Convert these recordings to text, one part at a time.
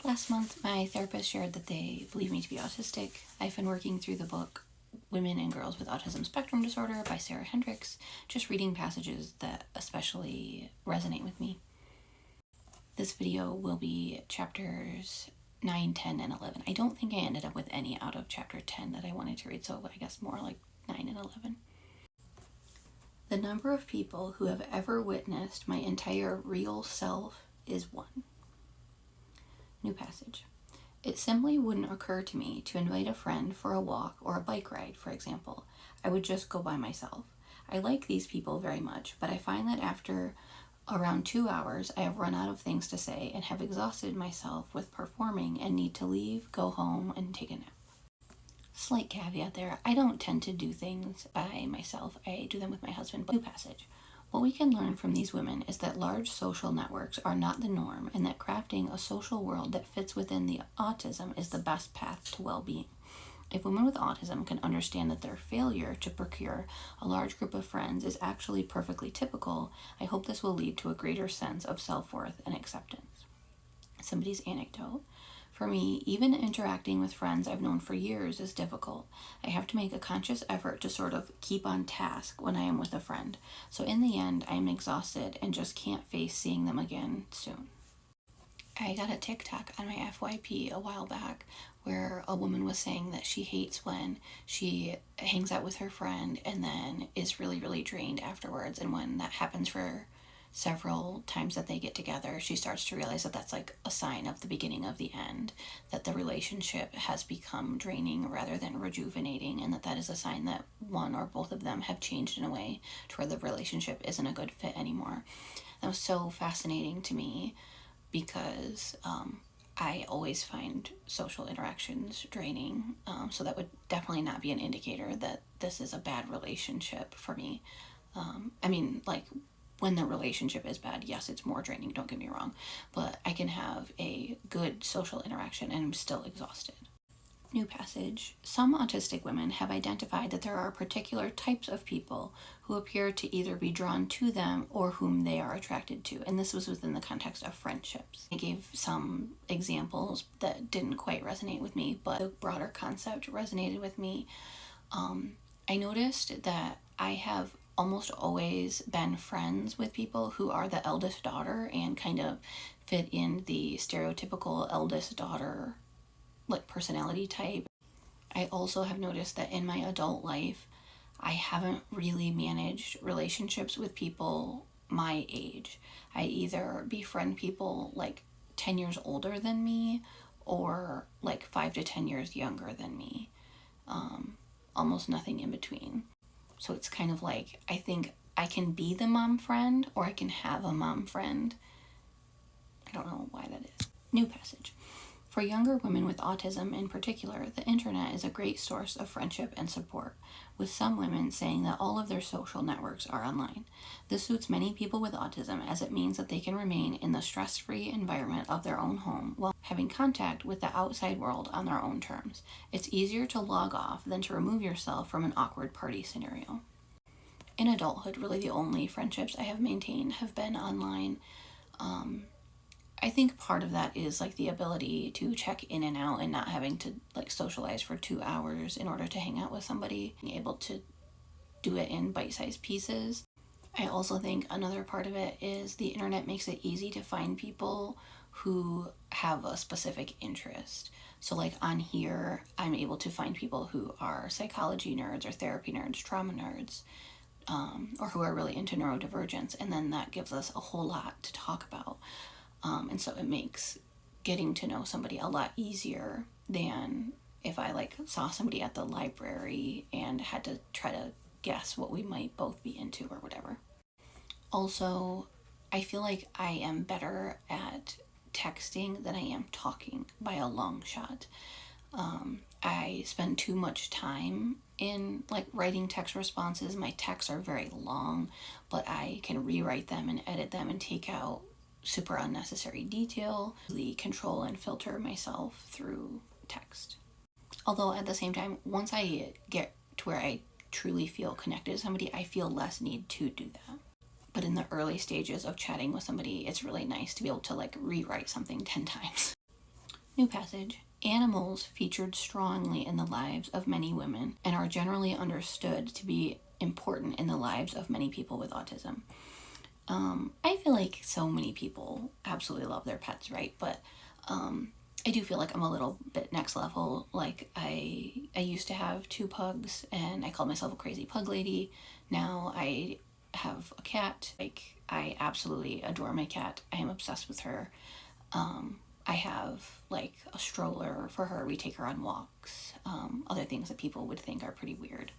Last month, my therapist shared that they believe me to be autistic. I've been working through the book Women and Girls with Autism Spectrum Disorder by Sarah Hendricks, just reading passages that especially resonate with me. This video will be chapters 9, 10, and 11. I don't think I ended up with any out of chapter 10 that I wanted to read, so I guess more like 9 and 11. The number of people who have ever witnessed my entire real self is 1. New passage. It simply wouldn't occur to me to invite a friend for a walk or a bike ride, for example. I would just go by myself. I like these people very much, but I find that after around 2 hours, I have run out of things to say and have exhausted myself with performing and need to leave, go home, and take a nap. Slight caveat there, I don't tend to do things by myself. I do them with my husband. New passage. What we can learn from these women is that large social networks are not the norm and that crafting a social world that fits within the autism is the best path to well-being. If women with autism can understand that their failure to procure a large group of friends is actually perfectly typical, I hope this will lead to a greater sense of self-worth and acceptance. Somebody's anecdote. For me, even interacting with friends I've known for years is difficult. I have to make a conscious effort to sort of keep on task when I am with a friend. So in the end, I am exhausted and just can't face seeing them again soon. I got a TikTok on my FYP a while back where a woman was saying that she hates when she hangs out with her friend and then is really, really drained afterwards. And when that happens for several times that they get together, she starts to realize that that's like a sign of the beginning of the end, that the relationship has become draining rather than rejuvenating, and that is a sign that one or both of them have changed in a way to where the relationship isn't a good fit anymore. That was so fascinating to me because I always find social interactions draining, so that would definitely not be an indicator that this is a bad relationship for me. When the relationship is bad, yes, it's more draining, don't get me wrong, but I can have a good social interaction and I'm still exhausted. New passage. Some autistic women have identified that there are particular types of people who appear to either be drawn to them or whom they are attracted to, and this was within the context of friendships. I gave some examples that didn't quite resonate with me, but the broader concept resonated with me. I noticed that I have almost always been friends with people who are the eldest daughter and kind of fit in the stereotypical eldest daughter personality type. I also have noticed that in my adult life, I haven't really managed relationships with people my age. I either befriend people 10 years older than me or 5 to 10 years younger than me. Almost nothing in between. So it's kind of like, I think I can be the mom friend or I can have a mom friend. I don't know why that is. New passage. For younger women with autism in particular, the internet is a great source of friendship and support, with some women saying that all of their social networks are online. This suits many people with autism as it means that they can remain in the stress-free environment of their own home while having contact with the outside world on their own terms. It's easier to log off than to remove yourself from an awkward party scenario. In adulthood, really the only friendships I have maintained have been online. I think part of that is the ability to check in and out and not having to socialize for 2 hours in order to hang out with somebody, being able to do it in bite-sized pieces. I also think another part of it is the internet makes it easy to find people who have a specific interest. So on here, I'm able to find people who are psychology nerds or therapy nerds, trauma nerds, or who are really into neurodivergence, and then that gives us a whole lot to talk about. And so it makes getting to know somebody a lot easier than if I saw somebody at the library and had to try to guess what we might both be into or whatever. Also, I feel like I am better at texting than I am talking by a long shot. I spend too much time in writing text responses. My texts are very long, but I can rewrite them and edit them and take out super unnecessary detail, really control and filter myself through text. Although at the same time, once I get to where I truly feel connected to somebody, I feel less need to do that. But in the early stages of chatting with somebody, it's really nice to be able to rewrite something 10 times. New passage. Animals featured strongly in the lives of many women and are generally understood to be important in the lives of many people with autism. I feel like so many people absolutely love their pets, right? But I do feel like I'm a little bit next level. Like I used to have 2 pugs and I called myself a crazy pug lady. Now I have a cat. Like I absolutely adore my cat. I am obsessed with her. I have like a stroller for her. We take her on walks. Other things that people would think are pretty weird.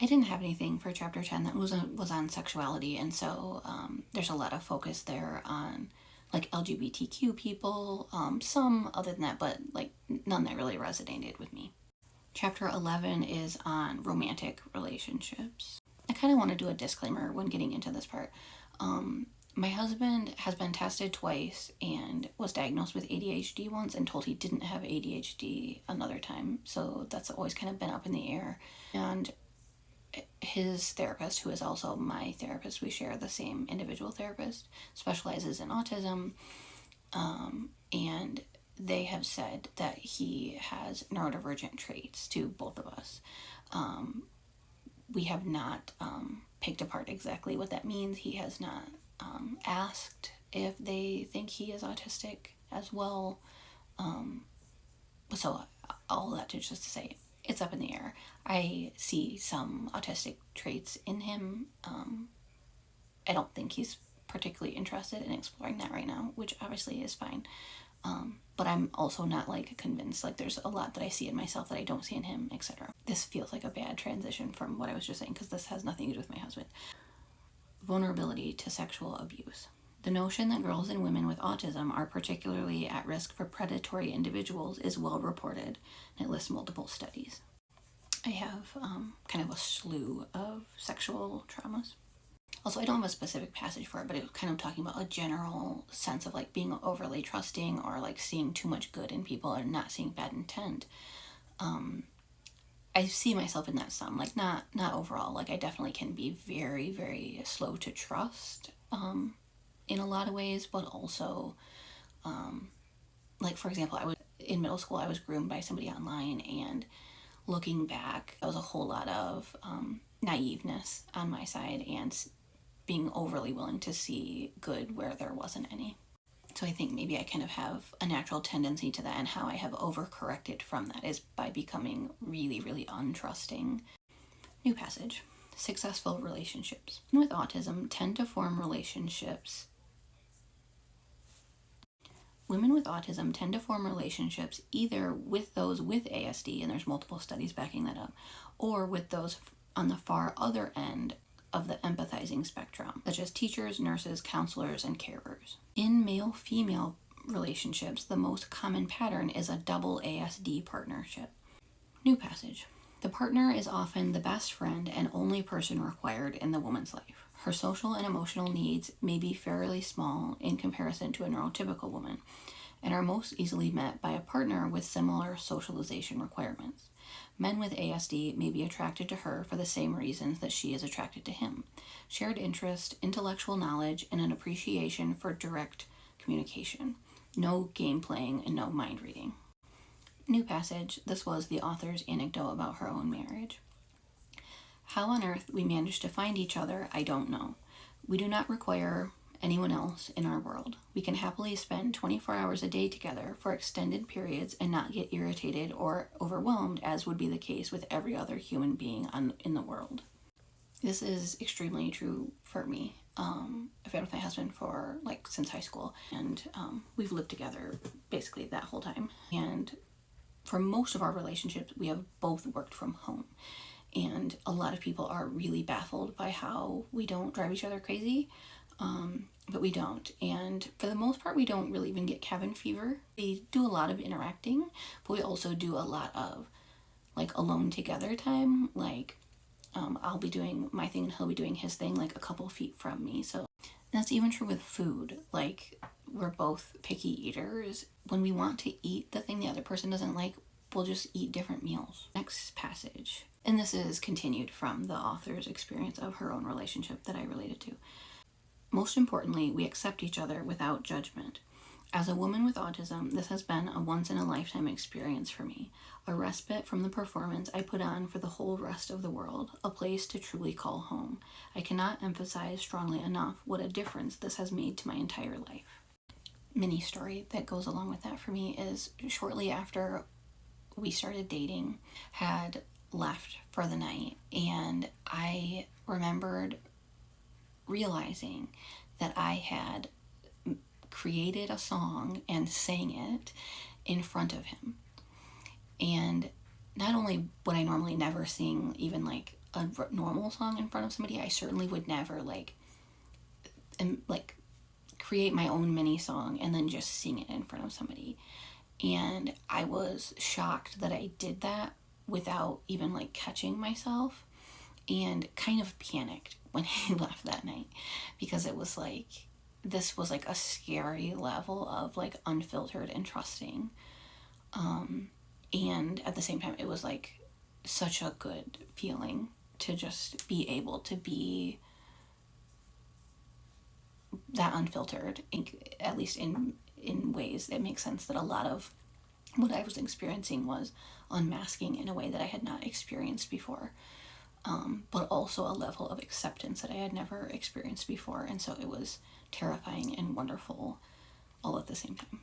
I didn't have anything for chapter 10 that was on sexuality, and so there's a lot of focus there on like LGBTQ people, some other than that, but like none that really resonated with me. Chapter 11 is on romantic relationships. I kind of want to do a disclaimer when getting into this part. My husband has been tested twice and was diagnosed with ADHD once and told he didn't have ADHD another time, so that's always kind of been up in the air. And his therapist, who is also my therapist, we share the same individual therapist, specializes in autism, and they have said that he has neurodivergent traits to both of us. We have not picked apart exactly what that means. He has not asked if they think he is autistic as well. So all that to just to say, it's up in the air. I see some autistic traits in him. I don't think he's particularly interested in exploring that right now, which obviously is fine. But I'm also not like convinced. Like there's a lot that I see in myself that I don't see in him, etc. This feels like a bad transition from what I was just saying because this has nothing to do with my husband. Vulnerability to sexual abuse. The notion that girls and women with autism are particularly at risk for predatory individuals is well reported, and it lists multiple studies. I have kind of a slew of sexual traumas. Also, I don't have a specific passage for it, but it was kind of talking about a general sense of like being overly trusting or like seeing too much good in people or not seeing bad intent. I see myself in that some, like not overall. Like I definitely can be very, very slow to trust in a lot of ways, but also like for example, in middle school I was groomed by somebody online, and looking back, that was a whole lot of naiveness on my side and being overly willing to see good where there wasn't any. So I think maybe I kind of have a natural tendency to that, and how I have overcorrected from that is by becoming really, really untrusting. New passage. Successful relationships. Women with autism tend to form relationships. Women with autism tend to form relationships either with those with ASD, and there's multiple studies backing that up, or with those on the far other end of the empathizing spectrum, such as teachers, nurses, counselors, and carers. In male-female relationships, the most common pattern is a double ASD partnership. New passage. The partner is often the best friend and only person required in the woman's life. Her social and emotional needs may be fairly small in comparison to a neurotypical woman, and are most easily met by a partner with similar socialization requirements. Men with ASD may be attracted to her for the same reasons that she is attracted to him: shared interest, intellectual knowledge, and an appreciation for direct communication. No game playing and no mind reading. New passage. This was the author's anecdote about her own marriage. How on earth we managed to find each other, I don't know. We do not require anyone else in our world. We can happily spend 24 hours a day together for extended periods and not get irritated or overwhelmed, as would be the case with every other human being in the world. This is extremely true for me. I've been with my husband for since high school, and we've lived together basically that whole time. And for most of our relationships, we have both worked from home. And a lot of people are really baffled by how we don't drive each other crazy, but we don't. And for the most part, we don't really even get cabin fever. We do a lot of interacting, but we also do a lot of alone together time. I'll be doing my thing and he'll be doing his thing a couple feet from me. So that's even true with food. We're both picky eaters. When we want to eat the thing the other person doesn't like, we'll just eat different meals. Next passage. And this is continued from the author's experience of her own relationship that I related to. Most importantly, we accept each other without judgment. As a woman with autism, this has been a once-in-a-lifetime experience for me, a respite from the performance I put on for the whole rest of the world, a place to truly call home. I cannot emphasize strongly enough what a difference this has made to my entire life. Mini story that goes along with that for me is shortly after we started dating, had left for the night, and I remembered realizing that I had created a song and sang it in front of him. And not only would I normally never sing even like a normal song in front of somebody, I certainly would never like create my own mini song and then just sing it in front of somebody. And I was shocked that I did that without even like catching myself, and kind of panicked when he left that night, because it was like, this was like a scary level of like unfiltered and trusting. And at the same time, it was like such a good feeling to just be able to be that unfiltered, at least in ways that make sense, that a lot of what I was experiencing was unmasking in a way that I had not experienced before, but also a level of acceptance that I had never experienced before. And so it was terrifying and wonderful all at the same time.